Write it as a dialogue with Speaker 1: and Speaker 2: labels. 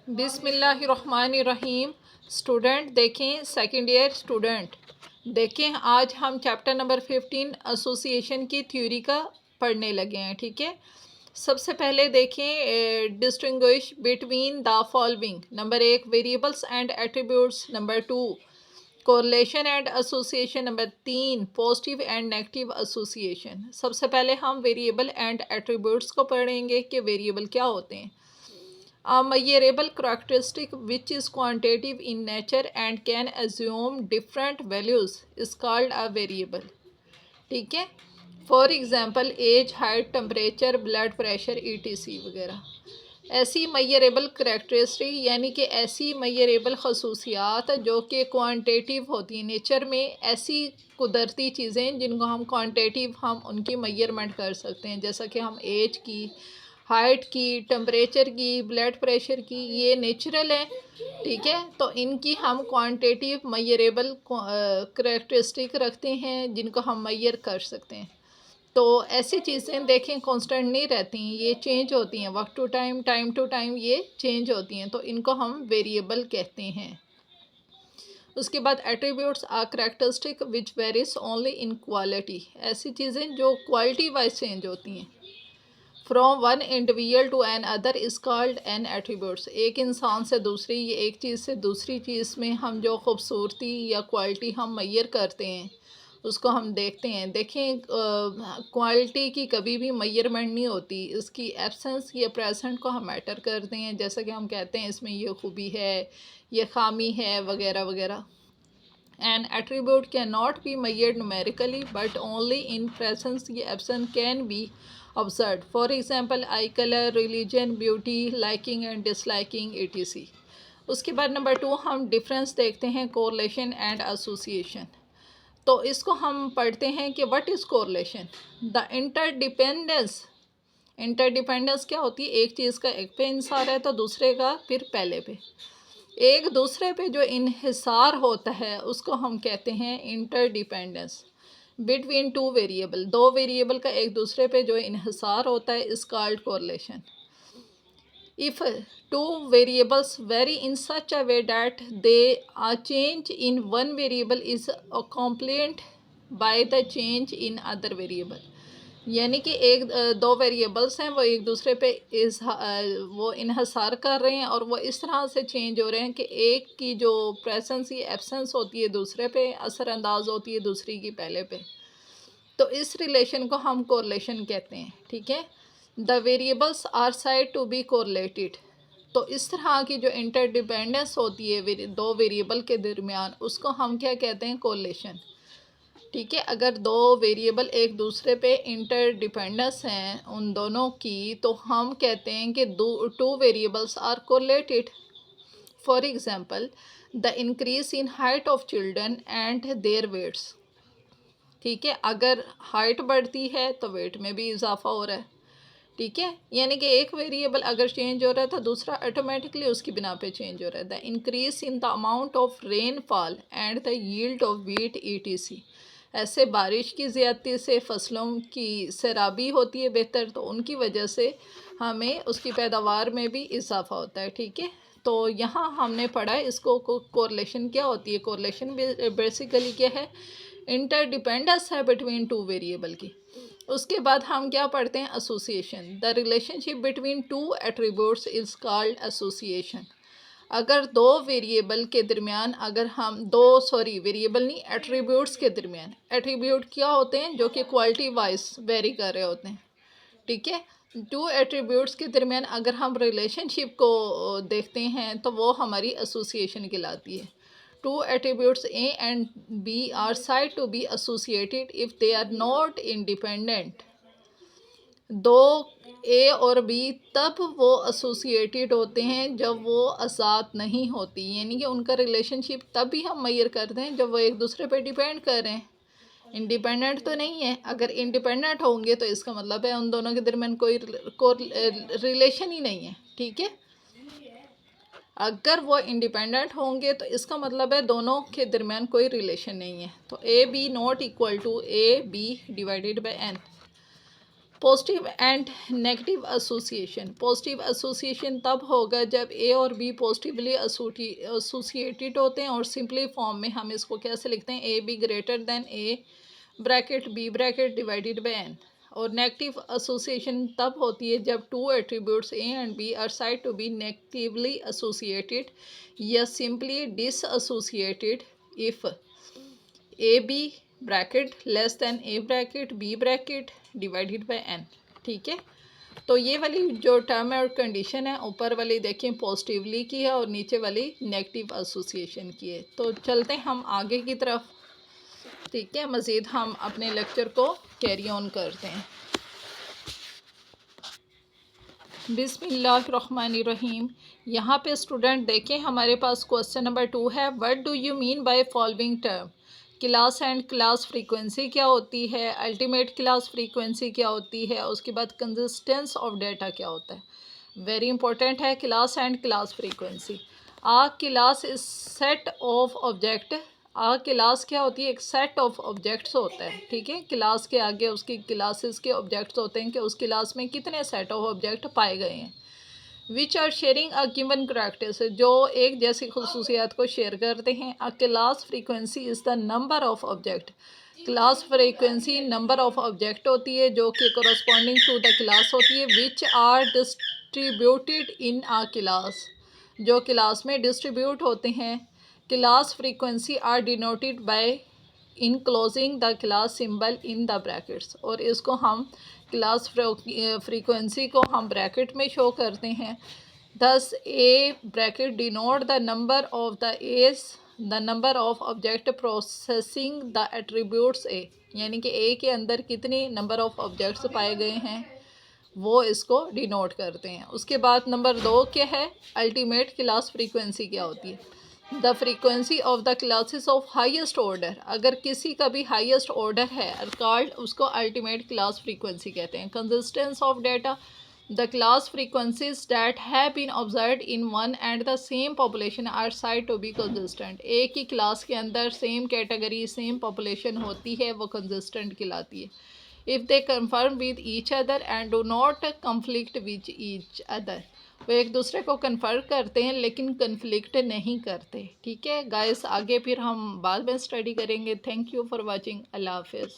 Speaker 1: बिस्मिल्लाहिर्रहमानिर्रहीम। स्टूडेंट देखें, second year student देखें, आज हम चैप्टर नंबर 15 एसोसिएशन की थ्योरी का पढ़ने लगे हैं। ठीक है, सबसे पहले देखें distinguish between the following. Number 1 variables and attributes, number 2 correlation and association, number 3 positive and negative association. सबसे पहले हम वेरिएबल एंड एट्रीब्यूट्स को पढ़ेंगे कि वेरिएबल क्या होते हैं। A measurable characteristic which is quantitative in nature and can assume different values is called a variable। ठीक है, for example age, height, temperature, blood pressure, ETC वगैरह। ऐसी मेजरेबल करेक्टरिस्टिक यानी कि ऐसी मेजरेबल खसूसियात जो कि क्वांटिटेटिव होती हैं नेचर में, ऐसी कुदरती चीज़ें जिनको हम क्वांटिटेटिव हम उनकी मेजरमेंट कर सकते हैं, जैसा कि हम एज की, हाइट की, टेम्परेचर की, ब्लड प्रेशर की, ये नेचुरल है। ठीक है, तो इनकी हम क्वांटिटेटिव मेजरेबल करेक्टरिस्टिक रखते हैं जिनको हम मेजर कर सकते हैं। तो ऐसी चीज़ें देखें कांस्टेंट नहीं रहती, ये चेंज होती हैं वक्त टू टाइम ये चेंज होती हैं, तो इनको हम वेरिएबल कहते हैं। उसके बाद attributes are characteristic which varies only in quality. ऐसी चीज़ें जो क्वालिटी वाइज चेंज होती हैं। From one individual to another is called an attributes. एक इंसान से दूसरी, ये एक चीज़ से दूसरी चीज़ में हम जो खूबसूरती या क्वालिटी हम मेजर करते हैं उसको हम देखते हैं। देखें, क्वालिटी की कभी भी मेजरमेंट नहीं होती, इसकी एब्सेंस या प्रेजेंट को हम मैटर करते हैं। जैसा कि हम कहते हैं इसमें ये खूबी है, ये खामी है, वगैरह वगैरह। An attribute cannot be measured numerically but only in presence या absence can be observed. For example, eye color, religion, beauty, liking and disliking, etc. उसके बाद नंबर 2 हम डिफरेंस देखते हैं, कोरिलेशन एंड एसोसिएशन। तो इसको हम पढ़ते हैं कि what is correlation. The interdependence. Interdependence क्या होती है, एक चीज़ का एक पे इंसार है तो दूसरे का फिर पहले पे, एक दूसरे पे जो इन्हिसार होता है उसको हम कहते हैं इंटरडिपेंडेंस। बिटवीन टू वेरिएबल, दो वेरिएबल का एक दूसरे पे जो इन्हिसार होता है is called correlation. If two variables vary in such a way that they a change in one variable is accompanied by the change in other variable. यानी कि दो वेरिएबल्स हैं, वो एक दूसरे पे वो इन्हसार कर रहे हैं और वो इस तरह से चेंज हो रहे हैं कि एक की जो प्रेजेंस या एब्सेंस होती है दूसरे पे असरअंदाज होती है दूसरी की पहले पे। तो इस रिलेशन को हम कोरिलेशन कहते हैं। ठीक है, the variables are said to be correlated. तो इस तरह की जो इंटरडिपेंडेंस होती है दो वेरिएबल के दरमियान, उसको हम क्या कहते हैं, कोरिलेशन। ठीक है, अगर दो वेरिएबल एक दूसरे पे इंटरडिपेंडेंस हैं उन दोनों की, तो हम कहते हैं कि two variables are correlated. For example, the increase in height of children and their weights. ठीक है, अगर हाइट बढ़ती है तो वेट में भी इजाफा हो रहा है। ठीक है, यानी कि एक वेरिएबल अगर चेंज हो रहा है तो दूसरा ऑटोमेटिकली उसकी बिना पे चेंज हो रहा है। The increase in the amount of rainfall and the yield of wheat, ETC। ऐसे बारिश की ज़्यादती से फसलों की सैराबी होती है बेहतर, तो उनकी वजह से हमें उसकी पैदावार में भी इजाफा होता है। ठीक है, तो यहाँ हमने पढ़ा है इसको कोरिलेशन क्या होती है। कोरिलेशन बेसिकली क्या है, इंटरडिपेंडेंस है बिटवीन टू वेरिएबल की। उसके बाद हम क्या पढ़ते हैं, association. The relationship between two attributes is called association. अगर दो वेरिएबल के दरमियान, अगर हम वेरिएबल नहीं, एट्रीब्यूट्स के दरमियान, एट्रीब्यूट क्या होते हैं जो कि क्वालिटी वाइज वेरी कर रहे होते हैं। ठीक है, टू एट्रीब्यूट्स के दरमियान अगर हम रिलेशनशिप को देखते हैं तो वो हमारी एसोसिएशन कहलाती है। Two attributes A and B are said to be associated if they are not independent। दो ए और बी तब वो एसोसिएटेड होते हैं जब वो आज़ाद नहीं होती, यानी कि उनका रिलेशनशिप तब भी हम मेजर करते हैं जब वो एक दूसरे पे डिपेंड कर रहे हैं, इंडिपेंडेंट तो नहीं है। अगर इंडिपेंडेंट होंगे तो इसका मतलब है उन दोनों के दरमियान कोई रिलेशन ही नहीं है। ठीक है, अगर वो इंडिपेंडेंट होंगे तो इसका मतलब है दोनों के दरमियान कोई रिलेशन नहीं है। तो A B not equal to A B divided by N. Positive and negative association. Positive association तब होगा जब ए और बी पॉजिटिवली एसोसिएटेड होते हैं, और सिंपली फॉर्म में हम इसको कैसे लिखते हैं, A B greater than A bracket B bracket divided by N. और नेगेटिव एसोसिएशन तब होती है जब two attributes A and B are said to be negatively associated या simply disassociated if A B bracket less than A bracket B bracket divided by N. ठीक है, तो ये वाली जो टर्म और कंडीशन है, ऊपर वाली देखें पॉजिटिवली की है और नीचे वाली नेगेटिव एसोसिएशन की है। तो चलते हैं हम आगे की तरफ। ठीक है, मज़ीद हम अपने लेक्चर को कैरी ऑन करते हैं। बिस्मिल्लाहिर्रहमानिर्रहीम। यहाँ पे स्टूडेंट देखें हमारे पास क्वेश्चन नंबर 2 है, what do you mean by following term. Class and class frequency क्या होती है, अल्टीमेट क्लास फ्रीक्वेंसी क्या होती है, उसके बाद कंसिस्टेंस ऑफ डाटा क्या होता है। वेरी इंपॉर्टेंट है class and class frequency. A class is set of object. A class क्या होती है, एक सेट ऑफ ऑब्जेक्ट्स होता है। ठीक है, क्लास के आगे उसकी क्लासेस के ऑब्जेक्ट्स होते हैं कि उस क्लास में कितने सेट ऑफ ऑब्जेक्ट पाए गए हैं। Which are sharing a given characters, जो एक जैसी खसूसियात को शेयर करते हैं। A class frequency is the number of object. Class frequency number of object होती है जो कि कोरस्पॉन्डिंग टू द क्लास होती है। Which are distributed in a class, जो क्लास में डिस्ट्रीब्यूट होते हैं। Class frequency are denoted by enclosing the class symbol in the brackets, और इसको हम क्लास फ्रीक्वेंसी को हम ब्रैकेट में शो करते हैं। Thus A bracket denote the number of the as the number of object processing the attributes A, यानी कि ए के अंदर कितने नंबर ऑफ ऑब्जेक्ट्स पाए गए हैं वो इसको डिनोट करते हैं। उसके बाद नंबर 2 क्या है, अल्टीमेट क्लास फ्रीक्वेंसी क्या होती है। The frequency of the classes of highest order, अगर किसी का भी हाईएस्ट ऑर्डर है कॉल्ड, उसको अल्टीमेट क्लास फ्रीक्वेंसी कहते हैं। Consistence of data, the class frequencies that have been observed in one and the same population are said to be consistent. एक ही क्लास के अंदर सेम कैटेगरी सेम पॉपुलेशन होती है, वो कंसिस्टेंट कहलाती है। If they confirm with each other and do not conflict with each other, वो एक दूसरे को कन्फर्म करते हैं लेकिन कन्फ्लिक्ट नहीं करते। ठीक है गाइस, आगे फिर हम बाद में स्टडी करेंगे। Thank you for watching. अल्लाह हाफिज़।